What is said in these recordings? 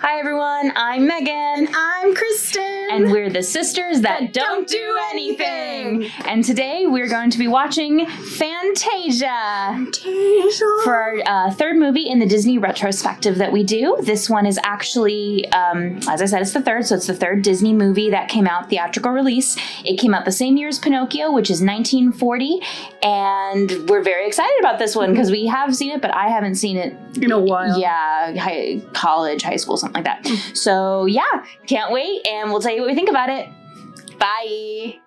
Hi everyone, I'm Megan. And I'm Kristen. And we're the sisters that don't do anything. And today we're going to be watching Fantasia. For our third movie in the Disney Retrospective that we do. This one is actually, as I said, it's the third, so it's the third Disney movie that came out, theatrical release. It came out the same year as Pinocchio, which is 1940, and we're very excited about this one because we have seen it, but I haven't seen it in a while. Yeah, college, high school, something like that. So yeah, can't wait, and we'll tell you what we think about it. Bye!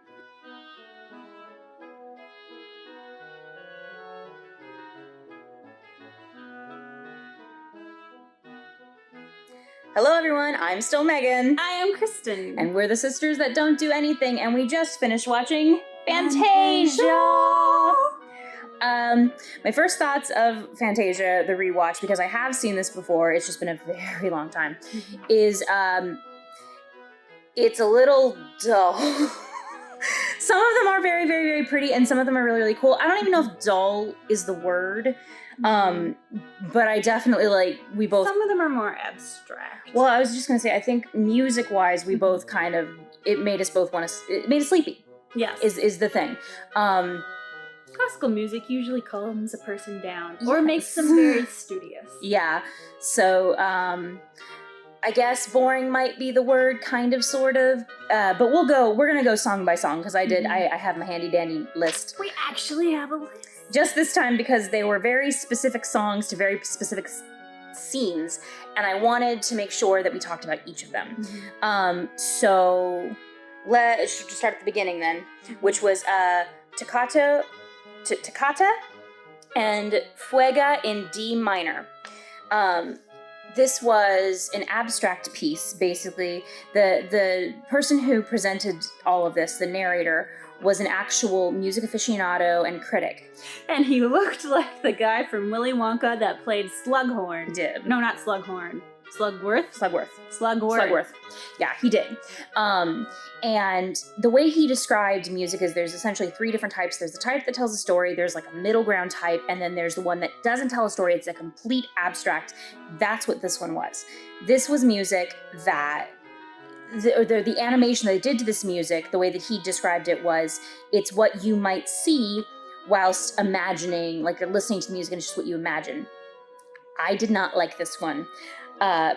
Hello everyone, I'm still Megan. I am Kristen. And we're the sisters that don't do anything, and we just finished watching Fantasia! My first thoughts of Fantasia, the rewatch, because I have seen this before, it's just been a very long time, is it's a little dull. Some of them are very, very, very pretty, and some of them are really, really cool. I don't even know if dull is the word, but I definitely, we both... Some of them are more abstract. Well, I was just going to say, I think music-wise, we both kind of... It made us both want to... It made us sleepy. Yes. Is the thing. Classical music usually calms a person down, or makes them very studious. Yeah. So, I guess boring might be the word, kind of, sort of. But we're gonna go song by song, because I have my handy-dandy list. We actually have a list. Just this time, because they were very specific songs to very specific scenes, and I wanted to make sure that we talked about each of them. So, let's just start at the beginning then, which was Toccata and Fuga in D minor. This was an abstract piece, basically. The person who presented all of this, the narrator, was an actual music aficionado and critic. And he looked like the guy from Willy Wonka that played Slughorn. Did. No, not Slughorn. Slugworth? Slugworth. Yeah, he did. And the way he described music is there's essentially three different types. There's the type that tells a story, there's like a middle ground type, and then there's the one that doesn't tell a story, it's a complete abstract. That's what this one was. This was music that, the animation that they did to this music, the way that he described it was, it's what you might see whilst imagining, like you're listening to the music and it's just what you imagine. I did not like this one.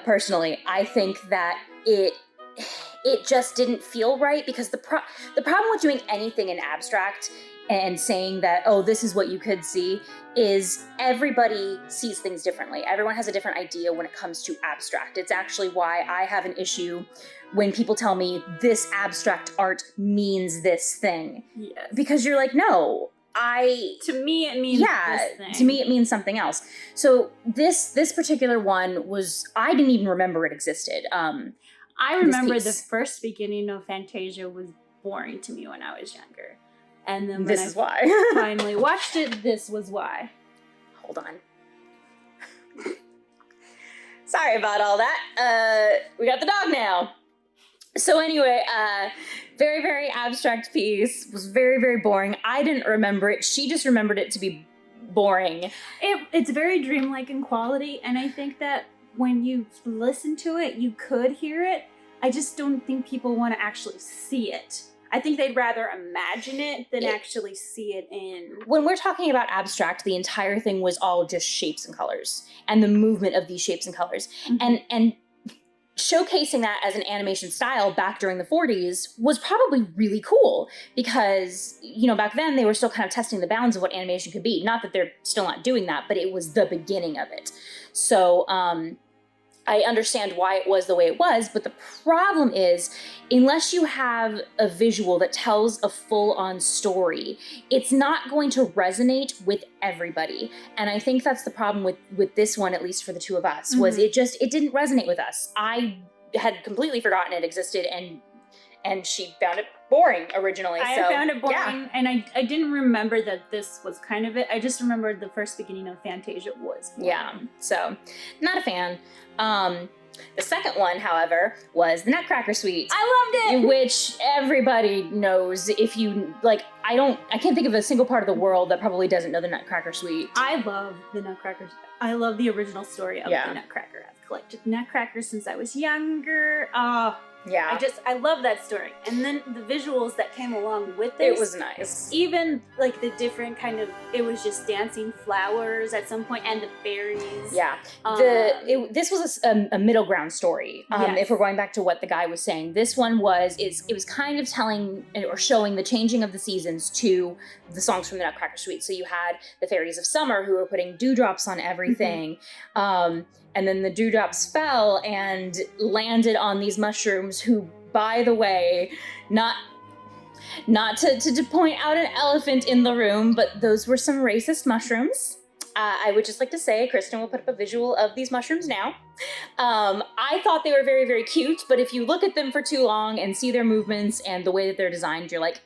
Personally, I think that it just didn't feel right, because the problem with doing anything in abstract and saying that, oh, this is what you could see, is everybody sees things differently. Everyone has a different idea when it comes to abstract. It's actually why I have an issue when people tell me this abstract art means this thing. Yes. Because you're like, no. To me, it means this thing. To me, it means something else. So this particular one was, I didn't even remember it existed. I remember the first beginning of Fantasia was boring to me when I was younger. And then when I finally watched it, this was why. Hold on. Sorry about all that. We got the dog now. So anyway, very, very abstract piece, was very, very boring. I didn't remember it. She just remembered it to be boring. It's very dreamlike in quality, and I think that when you listen to it, you could hear it. I just don't think people want to actually see it. I think they'd rather imagine it than actually see it in... When we're talking about abstract, the entire thing was all just shapes and colors, and the movement of these shapes and colors. And showcasing that as an animation style back during the 40s was probably really cool, because, back then they were still kind of testing the bounds of what animation could be. Not that they're still not doing that, but it was the beginning of it. So, I understand why it was the way it was, but the problem is, unless you have a visual that tells a full-on story, it's not going to resonate with everybody. And I think that's the problem with this one, at least for the two of us, was it didn't resonate with us. I had completely forgotten it existed, and she found it boring originally. I found it boring, and I didn't remember that this was kind of it. I just remembered the first beginning of Fantasia was boring. Yeah, so not a fan. The second one, however, was the Nutcracker Suite. I loved it! Which everybody knows. If you, I can't think of a single part of the world that probably doesn't know the Nutcracker Suite. I love the Nutcracker. I love the original story of the Nutcracker. collected nutcrackers since I was younger. Yeah. I love that story. And then the visuals that came along with this. It was nice. Even like the different kind of, it was just dancing flowers at some point and the fairies. Yeah. This was a middle ground story. Yes. If we're going back to what the guy was saying, this one it was kind of telling or showing the changing of the seasons to the songs from the Nutcracker Suite. So you had the fairies of summer who were putting dewdrops on everything. And then the dewdrops fell and landed on these mushrooms who, by the way, not to point out an elephant in the room, but those were some racist mushrooms. I would just like to say, Kristen will put up a visual of these mushrooms now. I thought they were very, very cute, but if you look at them for too long and see their movements and the way that they're designed, you're like,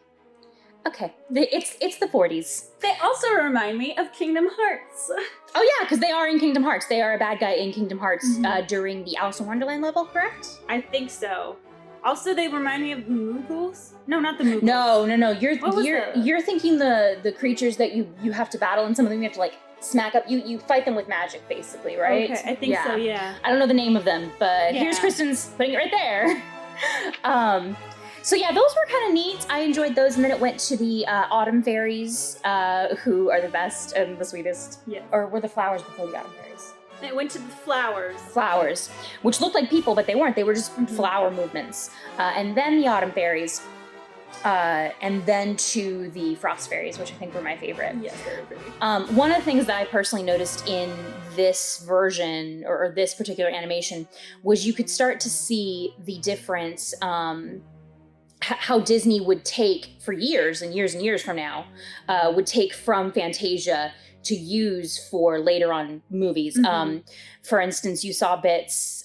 okay, it's the 40s. They also remind me of Kingdom Hearts. Oh yeah, because they are in Kingdom Hearts. They are a bad guy in Kingdom Hearts during the Alice in Wonderland level, correct? I think so. Also, they remind me of the Moogles. No, not the Moogles. No. You're thinking the creatures that you have to battle, and some of them you have to like smack up. You fight them with magic, basically, right? Okay, I think so. Yeah. I don't know the name of them, but here's Kristen's putting it right there. So yeah, those were kind of neat. I enjoyed those, and then it went to the autumn fairies, who are the best and the sweetest. Yeah. Or were the flowers before the autumn fairies? It went to the flowers. Flowers, which looked like people, but they weren't. They were just flower movements. And then the autumn fairies, and then to the frost fairies, which I think were my favorite. Yes, they were pretty. One of the things that I personally noticed in this version, or this particular animation, was you could start to see the difference, how Disney would take for years and years and years from now, would take from Fantasia to use for later on movies. For instance, you saw bits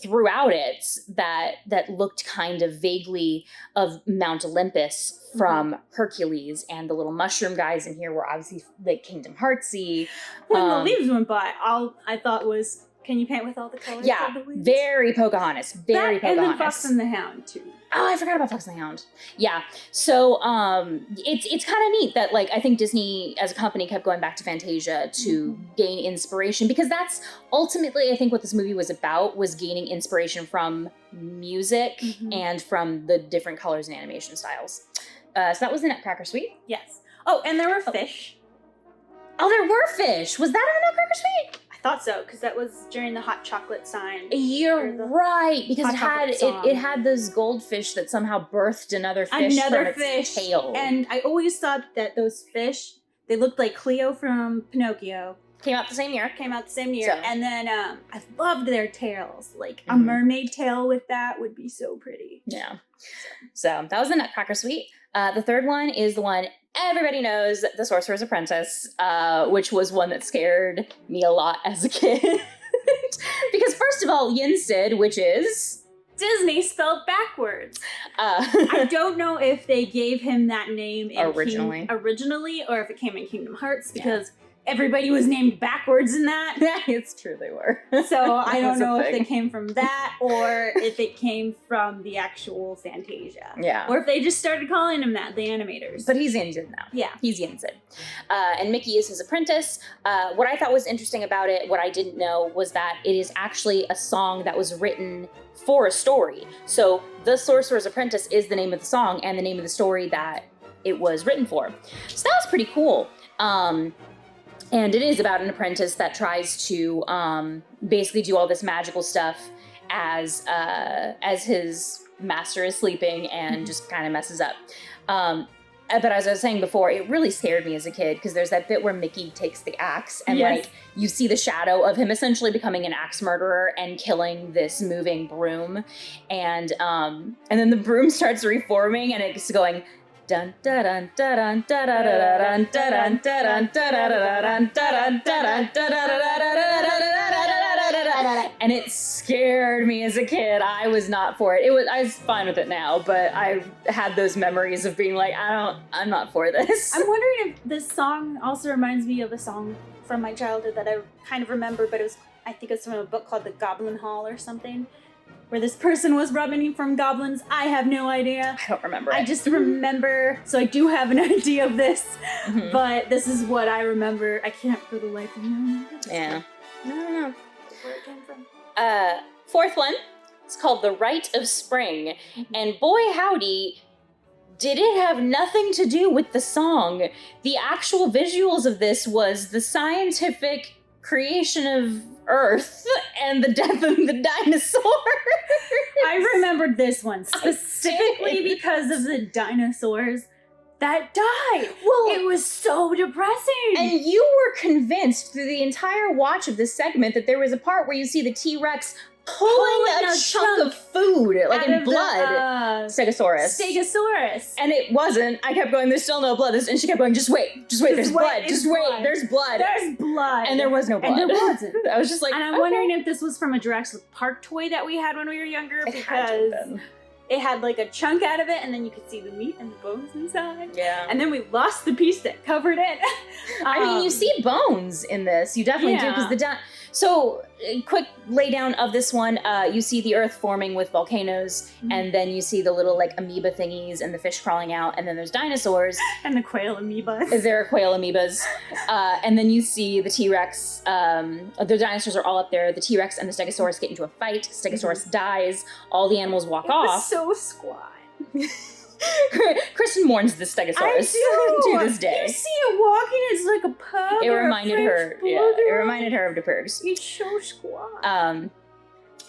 throughout it that looked kind of vaguely of Mount Olympus from Hercules, and the little mushroom guys in here were obviously like Kingdom Heartsy. When the leaves went by, all I thought was, can you paint with all the colors? Yeah, of the leaves? very Pocahontas. Very Pocahontas. And then Fox and the Hound too. Oh, I forgot about Fox and the Hound. Yeah. So it's kind of neat that, like, I think Disney as a company kept going back to Fantasia to gain inspiration, because that's ultimately, I think, what this movie was about, was gaining inspiration from music and from the different colors and animation styles. So that was the Nutcracker Suite. Yes. Oh, and there were fish. Oh, there were fish. Was that in the Nutcracker Suite? I thought so, because that was during the hot chocolate sign. You're right, because it had those goldfish that somehow birthed another fish from its tail. And I always thought that those fish, they looked like Cleo from Pinocchio. Came out the same year. So. And then I loved their tails. Like a mermaid tail with that would be so pretty. Yeah. So that was the Nutcracker Suite. The third one is the one everybody knows, The Sorcerer's Apprentice, which was one that scared me a lot as a kid. Because first of all, Yin Sid, which is Disney spelled backwards. I don't know if they gave him that name originally, or if it came in Kingdom Hearts, because everybody was named backwards in that. Yeah, it's true, they were. So I don't know if they came from that, or if it came from the actual Fantasia. Yeah. Or if they just started calling him that, the animators. But he's Yin Sid now. Yeah. He's Yin Sid. And Mickey is his apprentice. What I thought was interesting about it, what I didn't know, was that it is actually a song that was written for a story. So The Sorcerer's Apprentice is the name of the song and the name of the story that it was written for. So that was pretty cool. And it is about an apprentice that tries to basically do all this magical stuff as his master is sleeping and just kind of messes up. But as I was saying before, it really scared me as a kid, because there's that bit where Mickey takes the axe and like you see the shadow of him essentially becoming an axe murderer and killing this moving broom, and then the broom starts reforming and it's going dun dun dun dun dun dun dun dun dun dun dun dun dun, and it scared me as a kid. I was not for it. I was fine with it now, but I had those memories of being like, I'm not for this. I'm wondering if this song also reminds me of a song from my childhood that I kind of remember, but I think it's from a book called The Goblin Hall or something, where this person was running from goblins. I have no idea. I don't remember. I just remember, so I do have an idea of this, but this is what I remember. I can't for the life of me. Yeah. I don't know where it came from. Fourth one, it's called The Rite of Spring. And boy howdy, did it have nothing to do with the song. The actual visuals of this was the scientific creation of Earth and the death of the dinosaur. I remembered this one specifically because of the dinosaurs that died. Well, it was so depressing. And you were convinced through the entire watch of this segment that there was a part where you see the T-Rex pulling a chunk of food, like in blood. Stegosaurus. And it wasn't. I kept going, there's still no blood. And she kept going, just wait, there's blood. Just wait, there's blood. There's blood. And there was no blood. And there wasn't. I was just like, and I'm wondering if this was from a Jurassic Park toy that we had when we were younger, because it had like a chunk out of it, and then you could see the meat and the bones inside. Yeah. And then we lost the piece that covered it. I mean, you see bones in this. You definitely do, because so, quick laydown of this one, you see the Earth forming with volcanoes, and then you see the little, like, amoeba thingies and the fish crawling out, and then there's dinosaurs. And the quail amoebas. There are quail amoebas. And then you see the T-Rex, the dinosaurs are all up there, the T-Rex and the Stegosaurus get into a fight, Stegosaurus dies, all the animals walk off. It was so squat. Kristen mourns the Stegosaurus to this day. You see it walking, it's like a pug. It reminded her, it reminded her of the Purgs. It's so squat.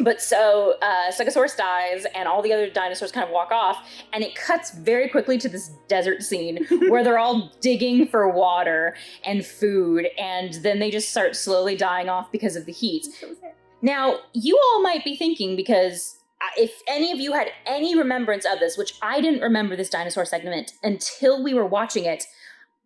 But so Stegosaurus dies, and all the other dinosaurs kind of walk off, and it cuts very quickly to this desert scene where they're all digging for water and food, and then they just start slowly dying off because of the heat. Now, you all might be thinking, because if any of you had any remembrance of this, which I didn't remember this dinosaur segment until we were watching it,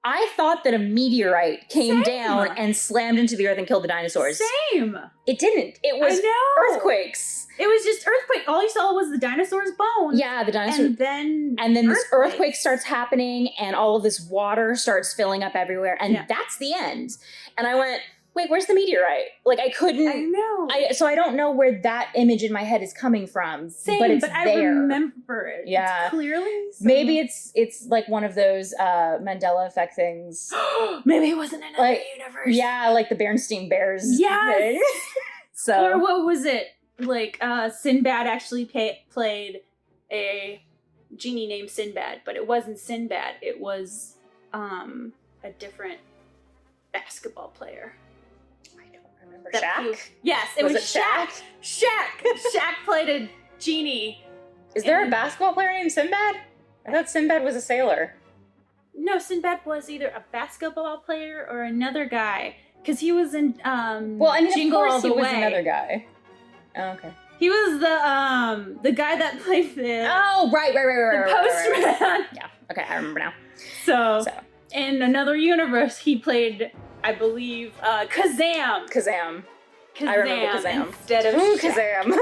I thought that a meteorite came down and slammed into the earth and killed the dinosaurs. Same. It didn't. It was earthquakes. It was just earthquake. All you saw was the dinosaur's bones. Yeah, the dinosaur. And then this earthquake starts happening, and all of this water starts filling up everywhere, and that's the end. And I went, wait, where's the meteorite? Like, I couldn't. I know. So I don't know where that image in my head is coming from. Same, but it's I there. remember it. Yeah. It's clearly. So. Maybe it's like one of those Mandela effect things. Maybe it wasn't another universe. Yeah, like the Bernstein Bears. Yes. Thing. So. Or what was it? Like Sinbad actually played a genie named Sinbad, but it wasn't Sinbad. It was a different basketball player. Shaq? Yes, it was Shaq. Shaq played a genie. Is there a basketball player named Sinbad? I thought Sinbad was a sailor. No, Sinbad was either a basketball player or another guy, because he was in Jingle All the Way. He was another guy. Oh, okay. He was the guy that played the right. The postman. Right. Yeah. Okay, I remember now. So in another universe, he played, I believe, Kazam. I remember Kazam. Instead of Kazam.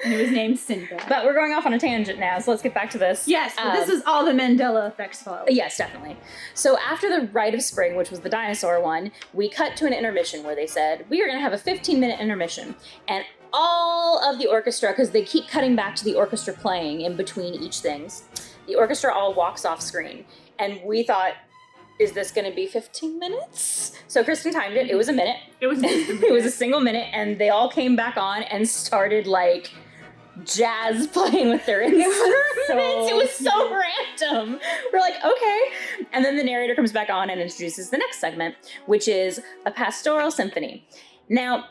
And he was named Sinbad. But we're going off on a tangent now, so let's get back to this. Yes, this is all the Mandela effects fault. Yes, definitely. So after the Rite of Spring, which was the dinosaur one, we cut to an intermission where they said, we are going to have a 15-minute intermission. And all of the orchestra, because they keep cutting back to the orchestra playing in between each things, the orchestra all walks off screen. And we thought, is this going to be 15 minutes? So Kristen timed it. It was a minute. It was it was a single minute, and they all came back on and started, like, jazz playing with their instruments. It was so random. We're like, okay. And then the narrator comes back on and introduces the next segment, which is a pastoral symphony. Now,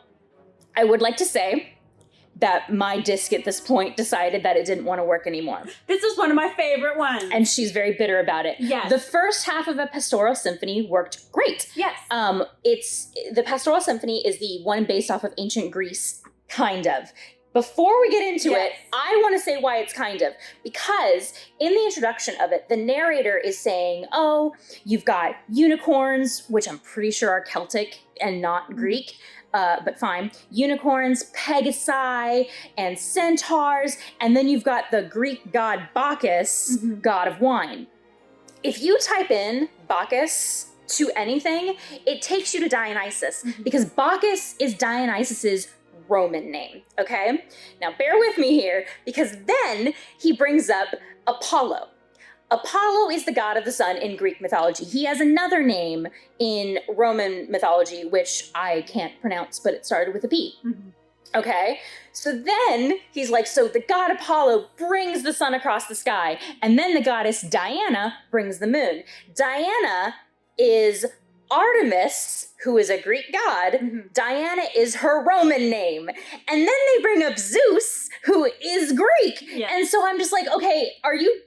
I would like to say that my disc at this point decided that it didn't want to work anymore. This is one of my favorite ones. And she's very bitter about it. Yes. The first half of a pastoral symphony worked great. Yes. The pastoral symphony is the one based off of ancient Greece, kind of. Before we get into it, I want to say why it's kind of. Because in the introduction of it, the narrator is saying, oh, you've got unicorns, which I'm pretty sure are Celtic and not Greek. But fine. Unicorns, Pegasi, and centaurs, and then you've got the Greek god Bacchus, god of wine. If you type in Bacchus to anything, it takes you to Dionysus, because Bacchus is Dionysus's Roman name, okay? Now bear with me here, because then he brings up Apollo. Apollo is the god of the sun in Greek mythology. He has another name in Roman mythology, which I can't pronounce, but it started with a P. Okay, so then he's like, so the god Apollo brings the sun across the sky, and then the goddess Diana brings the moon. Diana is Artemis, who is a Greek god. Mm-hmm. Diana is her Roman name. And then they bring up Zeus, who is Greek. Yeah. And so I'm just like, okay, are you...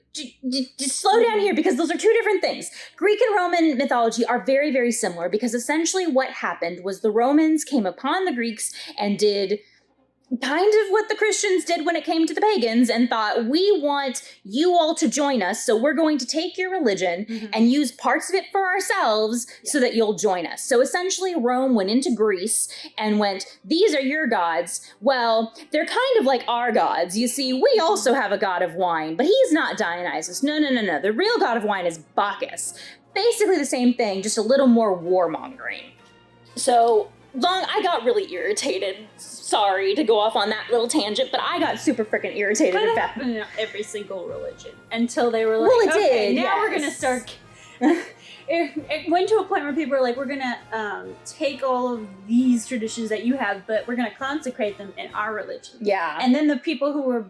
Just slow down here, because those are two different things. Greek and Roman mythology are very, very similar, because essentially what happened was the Romans came upon the Greeks and did kind of what the Christians did when it came to the pagans, and thought, we want you all to join us, so we're going to take your religion and use parts of it for ourselves so that you'll join us. So essentially Rome went into Greece and went, these are your gods. Well, they're kind of like our gods. You see, we also have a god of wine, but he's not Dionysus. No. The real god of wine is Bacchus. Basically the same thing, just a little more warmongering. So I got really irritated. Sorry to go off on that little tangent, but I got super freaking irritated But at it that. happened in every single religion until they were like, Well, it okay, did, now we're yes. gonna start. It went to a point where people were like, we're gonna take all of these traditions that you have, but we're gonna consecrate them in our religion. Yeah. And then the people who were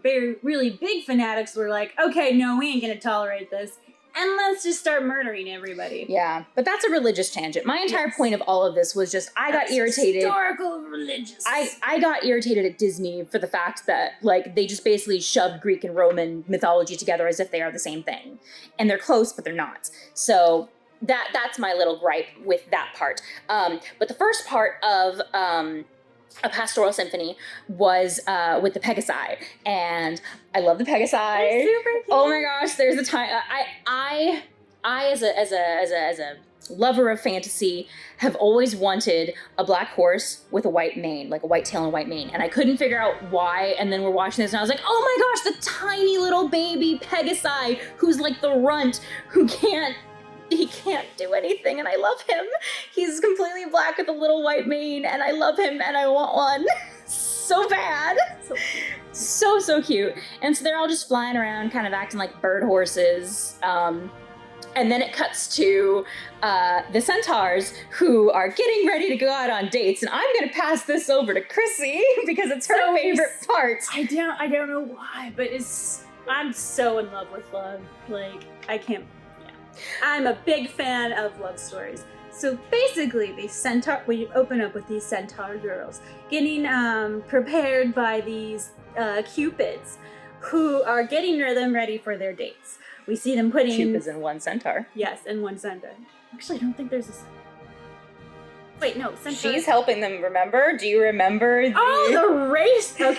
really big fanatics were like, okay, no, we ain't gonna tolerate this. And let's just start murdering everybody. Yeah, but that's a religious tangent. My entire point of all of this was just, I got irritated. Historical religious. I got irritated at Disney for the fact that, like, they just basically shoved Greek and Roman mythology together as if they are the same thing. And they're close, but they're not. So that's my little gripe with that part. But the first part of A Pastoral Symphony was with the Pegasi, and I love the Pegasi. They're super cute. Oh my gosh, there's the time I as a lover of fantasy have always wanted a black horse with a white mane, like a white tail and a white mane, and I couldn't figure out why. And then we're watching this, and I was like, oh my gosh, the tiny little baby Pegasi who's like the runt who can't do anything, and I love him. He's completely black with a little white mane, and I love him, and I want one so bad. So cute. And so they're all just flying around, kind of acting like bird horses. And then it cuts to the centaurs, who are getting ready to go out on dates. And I'm going to pass this over to Chrissy because it's her favorite part. I don't know why, but I'm so in love with love. Like, I can't. I'm a big fan of love stories. So basically, we open up with these centaur girls getting prepared by these cupids who are getting them ready for their dates. We see them putting... Cupids in one centaur. Yes, in one centaur. Actually, I don't think there's a... Wait, no, centaur... She's helping them, remember? Do you remember the race? Okay.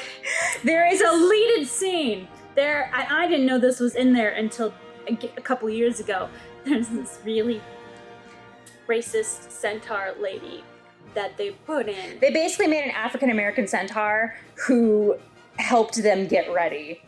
There is a deleted scene. There, I didn't know this was in there until a couple years ago. There's this really racist centaur lady that they put in. They basically made an African-American centaur who helped them get ready.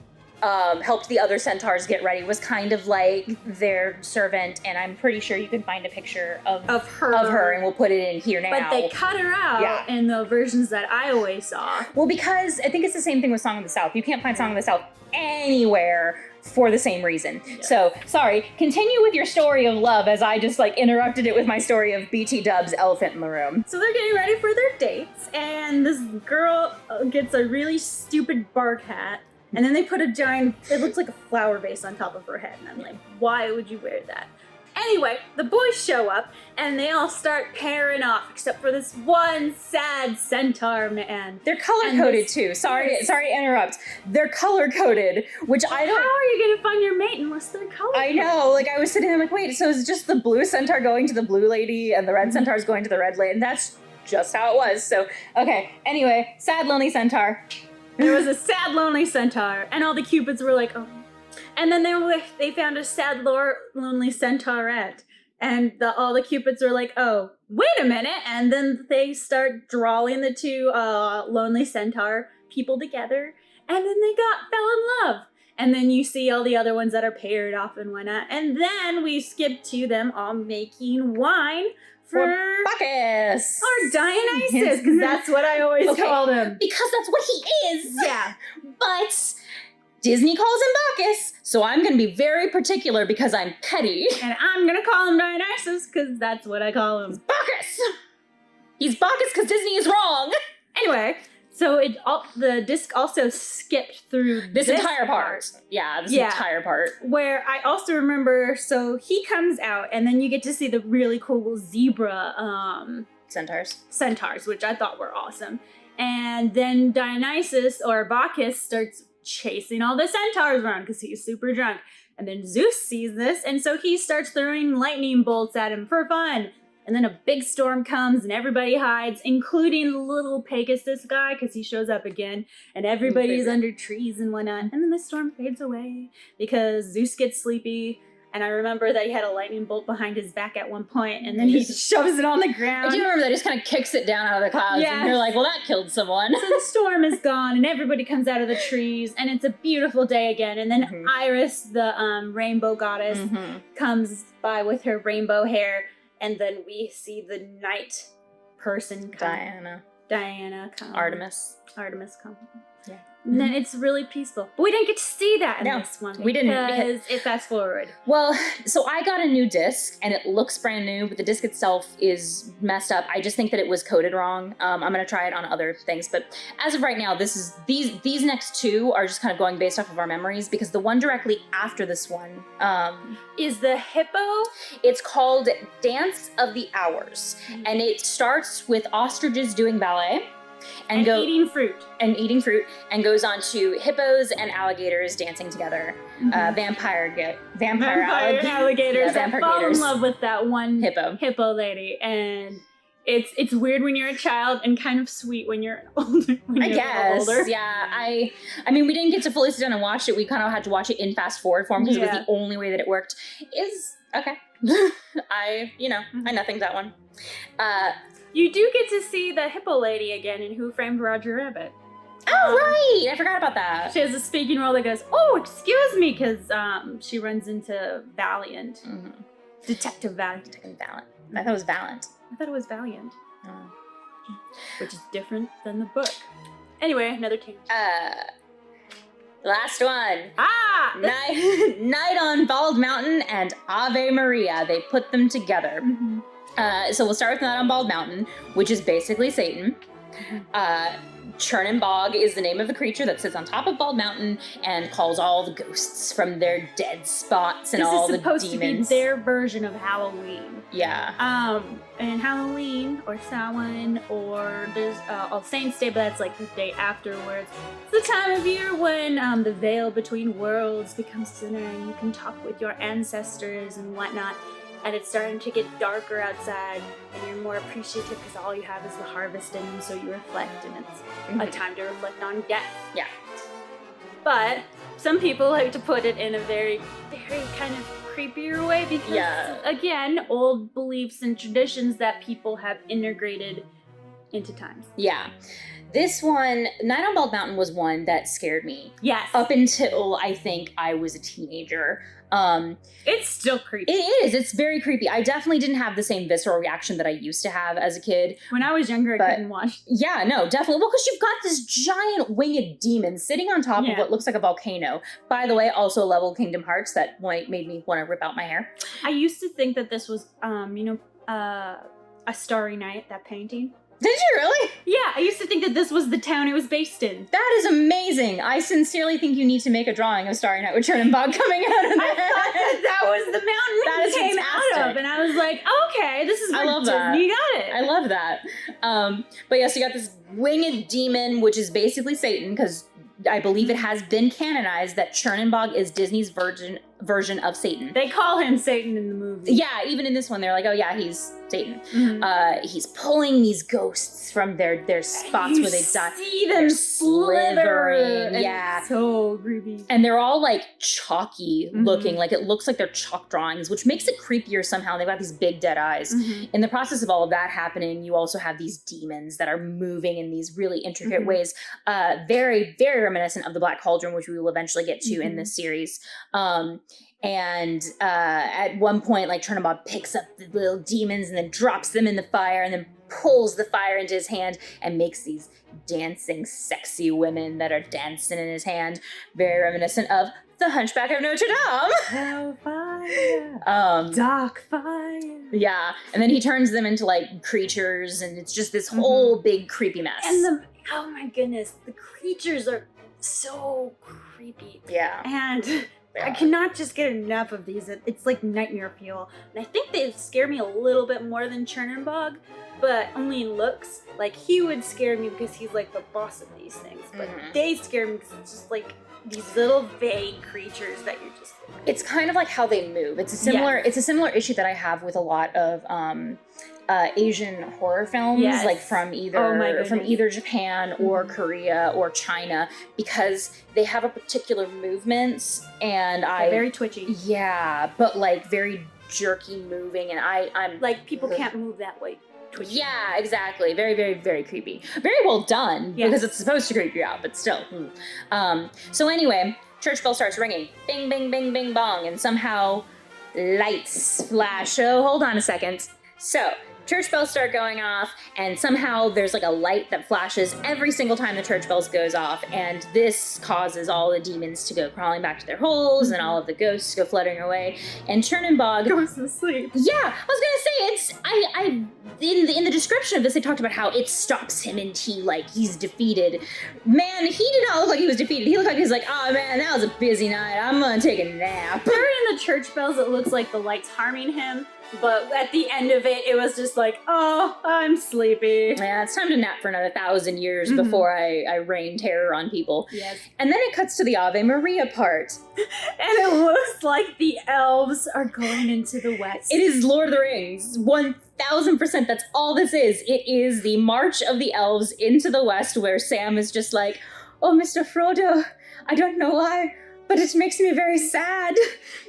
Helped the other centaurs get ready, was kind of like their servant, and I'm pretty sure you can find a picture of her, and we'll put it in here now. But they cut her out in the versions that I always saw. Well, because I think it's the same thing with Song of the South. You can't find Song of the South anywhere for the same reason. Yeah. So, sorry, continue with your story of love as I just like interrupted it with my story of BT Dub's Elephant in the Room. So they're getting ready for their dates, and this girl gets a really stupid bark hat, and then they put a giant, it looks like a flower vase on top of her head, and I'm like, why would you wear that? Anyway, the boys show up, and they all start pairing off, except for this one sad centaur man. They're color-coded too. Sorry to interrupt. They're color-coded, which I don't... How are you going to find your mate unless they're color-coded? I know, like I was sitting there like, wait, so is just the blue centaur going to the blue lady, and the red centaur is going to the red lady, and that's just how it was. So, okay, anyway, sad, lonely centaur. There was a sad, lonely centaur, and all the cupids were like, oh. And then they found a sad, lonely centaurette, and all the cupids were like, oh, wait a minute, and then they start drawing the two lonely centaur people together, and then they fell in love. And then you see all the other ones that are paired off and whatnot, and then we skip to them all making wine for Bacchus or Dionysus, because that's what I always called him. Because that's what he is. Yeah. But Disney calls him Bacchus, so I'm going to be very particular because I'm petty. And I'm going to call him Dionysus because that's what I call him. Bacchus! He's Bacchus because Disney is wrong. Anyway, So the disc also skipped through this entire part. Yeah, this entire part. Where I also remember, so he comes out, and then you get to see the really cool zebra centaurs, which I thought were awesome. And then Dionysus or Bacchus starts chasing all the centaurs around because he's super drunk. And then Zeus sees this, and so he starts throwing lightning bolts at him for fun. And then a big storm comes and everybody hides, including the little Pegasus guy, because he shows up again. And everybody's under trees and whatnot. And then the storm fades away because Zeus gets sleepy. And I remember that he had a lightning bolt behind his back at one point, and then he shoves it on the ground. I do remember that he just kind of kicks it down out of the clouds, and you're like, well, that killed someone. So the storm is gone, and everybody comes out of the trees, and it's a beautiful day again. And then Iris, the rainbow goddess, comes by with her rainbow hair, and then we see the night person come. Diana come. Artemis come. Yeah. And then it's really peaceful. But we didn't get to see that in this one. We didn't. Because it fast forward. Well, so I got a new disc, and it looks brand new, but the disc itself is messed up. I just think that it was coded wrong. I'm going to try it on other things. But as of right now, these next two are just kind of going based off of our memories, because the one directly after this one is the hippo. It's called Dance of the Hours. And it starts with ostriches doing ballet. And eating fruit. And goes on to hippos and alligators dancing together. Vampire alligators that fall in love with that one hippo lady. And it's weird when you're a child and kind of sweet when you're older. I guess. Yeah. I mean, we didn't get to fully sit down and watch it. We kind of had to watch it in fast forward form because it was the only way that it worked. Okay. I nothinged that one. You do get to see the hippo lady again in Who Framed Roger Rabbit. Oh, right! I forgot about that. She has a speaking role that goes, oh, excuse me, because she runs into Valiant. Detective Valiant. I thought it was Valiant. I thought it was Valiant. Oh. Which is different than the book. Anyway, another tangent. Last one. Night on Bald Mountain and Ave Maria. They put them together. So we'll start with Night on Bald Mountain, which is basically Satan. Churn and Bog is the name of the creature that sits on top of Bald Mountain and calls all the ghosts from their dead spots and all the demons. This is supposed to be their version of Halloween. Yeah. And Halloween or Samhain or there's All Saints Day, but that's like the day afterwards. It's the time of year when the veil between worlds becomes thinner and you can talk with your ancestors and whatnot. And it's starting to get darker outside, and you're more appreciative because all you have is the harvest, and so you reflect, and it's a time to reflect on death. Yeah. But some people like to put it in a very, very kind of creepier way because, again, old beliefs and traditions that people have integrated into times. Yeah. This one, Night on Bald Mountain, was one that scared me. Yes. Up until I think I was a teenager. It's still creepy. It is. It's very creepy. I definitely didn't have the same visceral reaction that I used to have as a kid. When I was younger, I couldn't watch. Yeah, no, definitely. Well, because you've got this giant winged demon sitting on top of what looks like a volcano. By the way, also a level Kingdom Hearts that made me want to rip out my hair. I used to think that this was, A Starry Night, that painting. Did you really? Yeah, I used to think that this was the town it was based in. That is amazing. I sincerely think you need to make a drawing of Starry Night with Churn and Bog coming out of that. I thought that was the mountain that came out of. And I was like, okay, this is where Disney got it. I love that. But yes, you got this winged demon, which is basically Satan, because I believe it has been canonized that Churn and Bog is Disney's version of Satan. They call him Satan in the movie. Yeah, even in this one, they're like, oh yeah, he's Satan. He's pulling these ghosts from their spots where they die. See them slithering. Yeah. It's so creepy. And they're all like chalky looking, like it looks like they're chalk drawings, which makes it creepier somehow. They've got these big dead eyes. In the process of all of that happening, you also have these demons that are moving in these really intricate ways. Very, very reminiscent of the Black Cauldron, which we will eventually get to in this series. And at one point, like Churn and Bog picks up the little demons and then drops them in the fire and then pulls the fire into his hand and makes these dancing, sexy women that are dancing in his hand. Very reminiscent of The Hunchback of Notre Dame. Hellfire. Dark fire. Yeah. And then he turns them into like creatures and it's just this whole big creepy mess. And oh my goodness, the creatures are so creepy. Yeah. And I cannot just get enough of these. It's like nightmare fuel. And I think they scare me a little bit more than Chernenbog, but only in looks. Like, he would scare me because he's like the boss of these things. But they scare me because it's just like these little vague creatures that you're just... It's kind of like how they move. It's a similar issue that I have with a lot of Asian horror films, like from either Japan or Korea or China, because they have a particular movements, and They're very twitchy. Yeah, but like very jerky moving, and I'm like, people can't move that way. Twitchy. Yeah, exactly. Very, very, very creepy. Very well done, because it's supposed to creep you out, but still. So anyway, church bell starts ringing. Bing, bing, bing, bing, bong. And somehow lights flash. Oh, hold on a second. So church bells start going off, and somehow there's like a light that flashes every single time the church bells goes off, and this causes all the demons to go crawling back to their holes, and all of the ghosts go fluttering away, and Chernenbog goes to sleep. Yeah, I was gonna say, in the description of this, they talked about how it stops him and he's defeated. Man, he did not look like he was defeated. He looked like he was like, oh man, that was a busy night. I'm gonna take a nap. During the church bells, it looks like the light's harming him. But at the end of it, it was just like, oh, I'm sleepy. Yeah, it's time to nap for another 1,000 years before I rain terror on people. Yes. And then it cuts to the Ave Maria part. And it looks like the elves are going into the west. It is Lord of the Rings. 1,000%. That's all this is. It is the march of the elves into the west, where Sam is just like, oh, Mr. Frodo, I don't know why, but it makes me very sad.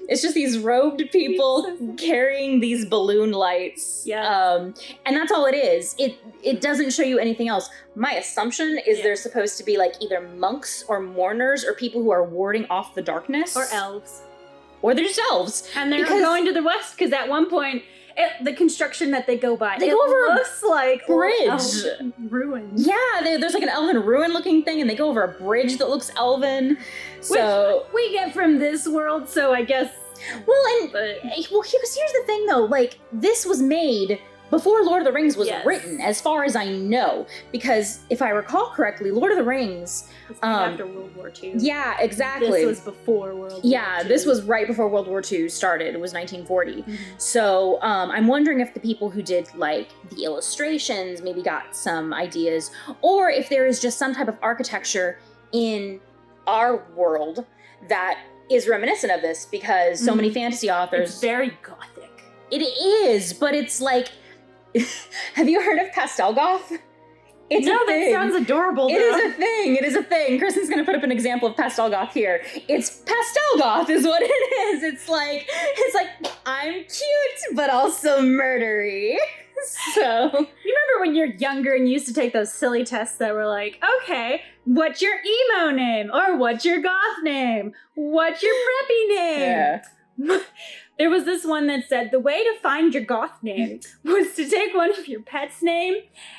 It's just these robed people carrying these balloon lights. Yeah. And that's all it is. It doesn't show you anything else. My assumption is they're supposed to be like either monks or mourners or people who are warding off the darkness. Or elves. Or they're just elves. And they're going to the west, because at one point, the construction that they go by, they go over looks like bridge ruins. Yeah, there's like an elven ruin looking thing, and they go over a bridge that looks elven. So which we get from this world, so I guess. Here's the thing though, like, this was made before Lord of the Rings was written, as far as I know, because if I recall correctly, Lord of the Rings after World War II. Yeah, exactly. This was before World War II. Yeah, this was right before World War II started. It was 1940. So I'm wondering if the people who did like the illustrations maybe got some ideas, or if there is just some type of architecture in our world that is reminiscent of this, because so many fantasy authors... It's very gothic. It is, but it's like... Have you heard of pastel goth? It's a thing. That sounds adorable, though. It is a thing. It is a thing. Kristen's going to put up an example of pastel goth here. It's pastel goth is what it is. It's like, I'm cute, but also murdery. So, you remember when you're younger and you used to take those silly tests that were like, okay, what's your emo name? Or what's your goth name? What's your preppy name? Yeah. There was this one that said the way to find your goth name was to take one of your pet's name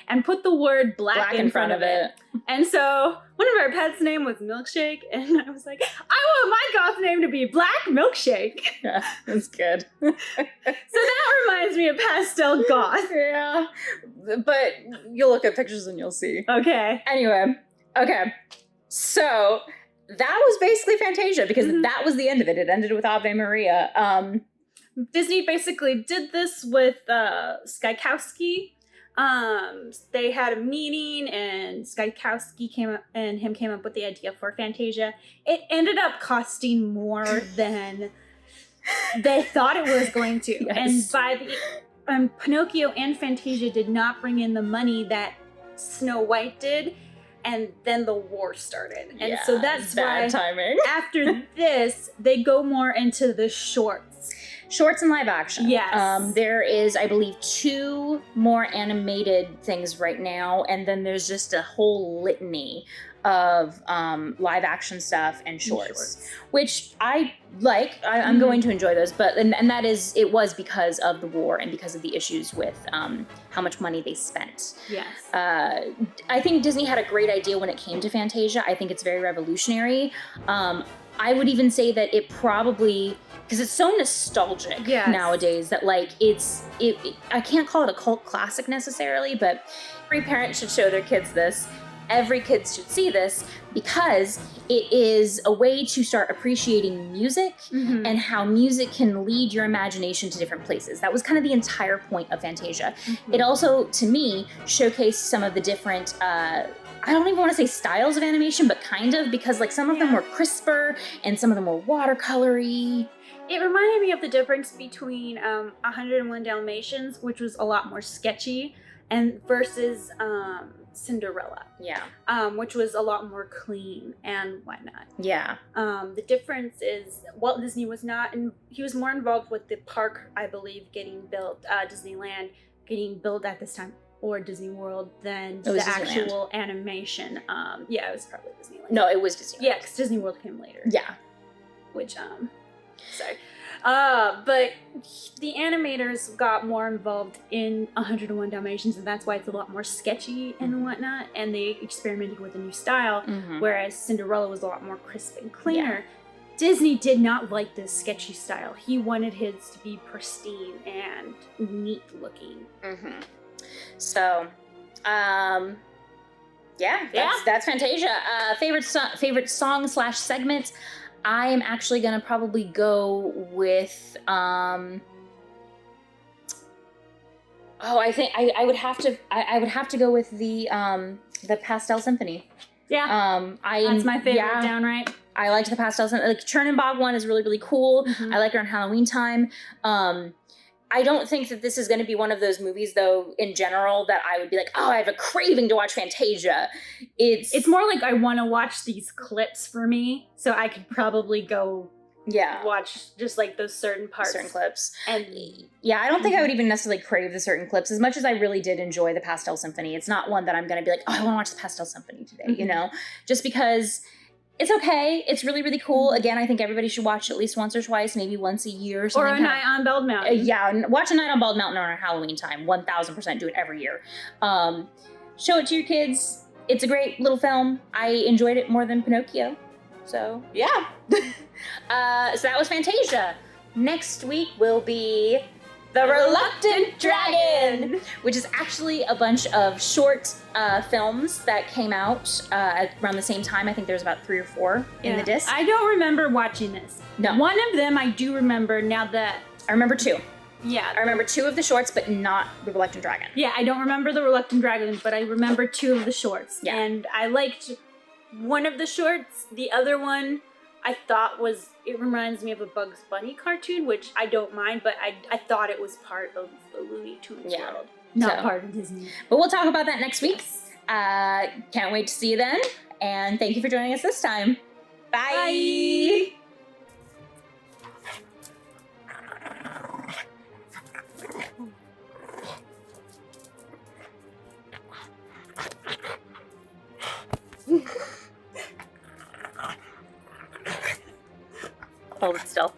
and put the word black in front of it. And so one of our pets' name was Milkshake, and I was like, I want my goth name to be Black Milkshake. Yeah, that's good. So that reminds me of pastel goth. Yeah, but you'll look at pictures and you'll see. Okay. Anyway, okay. So that was basically Fantasia, because that was the end of it. It ended with Ave Maria. Disney basically did this with Skykowski. They had a meeting, and Skykowski came up with the idea for Fantasia. It ended up costing more than they thought it was going to. Yes. And by the Pinocchio and Fantasia did not bring in the money that Snow White did. And then the war started. And so that's bad why timing. After this, they go more into the shorts. Shorts and live action. Yes. There is, I believe, 2 more animated things right now, and then there's just a whole litany of live action stuff and shorts. Which I like. I'm going to enjoy those, but and that is, it was because of the war and because of the issues with how much money they spent. Yes. I think Disney had a great idea when it came to Fantasia. I think it's very revolutionary. I would even say that it probably, because it's so nostalgic nowadays, that like I can't call it a cult classic necessarily, but every parent should show their kids this. every kid should see this because it is a way to start appreciating music and how music can lead your imagination to different places. That was kind of the entire point of Fantasia. It also, to me, showcased some of the different, I don't even want to say styles of animation, but kind of, because like some of them were crisper and some of them were watercolory. It reminded me of the difference between 101 Dalmatians, which was a lot more sketchy, and versus Cinderella. Yeah. Which was a lot more clean and whatnot. Yeah. The difference is Walt Disney was not, he was more involved with the park, I believe, getting built, Disneyland getting built at this time, or Disney World, than the Disneyland. Actual animation. Yeah, it was probably Disneyland. No, it was Disneyland. Yeah, because Disney World came later. Yeah. Which, sorry. But the animators got more involved in 101 Dalmatians, and that's why it's a lot more sketchy and whatnot, and they experimented with a new style, whereas Cinderella was a lot more crisp and cleaner. Yeah. Disney did not like this sketchy style. He wanted his to be pristine and neat looking. So, that's Fantasia. Favorite song / segment. I am actually gonna probably go with I think I would have to go with the Pastel Symphony. Yeah. That's my favorite downright. I liked the Pastel Symphony. Like Chernenbog one is really, really cool. I like it around Halloween time. I don't think that this is going to be one of those movies, though, in general, that I would be like, oh, I have a craving to watch Fantasia. It's more like I want to watch these clips for me, so I could probably go watch just like those certain parts. Certain clips. And I don't think I would even necessarily crave the certain clips. As much as I really did enjoy the Pastel Symphony, it's not one that I'm going to be like, oh, I want to watch the Pastel Symphony today, you know? Just because it's okay. It's really, really cool. Again, I think everybody should watch it at least once or twice, maybe once a year. Or something. Or a night on Bald Mountain. Watch A Night on Bald Mountain on Halloween time. 1000% do it every year. Show it to your kids. It's a great little film. I enjoyed it more than Pinocchio. So, yeah. So that was Fantasia. Next week will be The Reluctant Dragon, which is actually a bunch of short films that came out around the same time. I think there's about 3 or 4 in the disc. I don't remember watching this. No. One of them I do remember now that... I remember 2. Yeah. I remember 2 of the shorts, but not The Reluctant Dragon. Yeah, I don't remember The Reluctant Dragon, but I remember 2 of the shorts. Yeah. And I liked one of the shorts. The other one I thought it reminds me of a Bugs Bunny cartoon, which I don't mind, but I thought it was part of the Looney Tunes world, not part of Disney. But we'll talk about that next week. Can't wait to see you then, and thank you for joining us this time. Bye! Hold it still.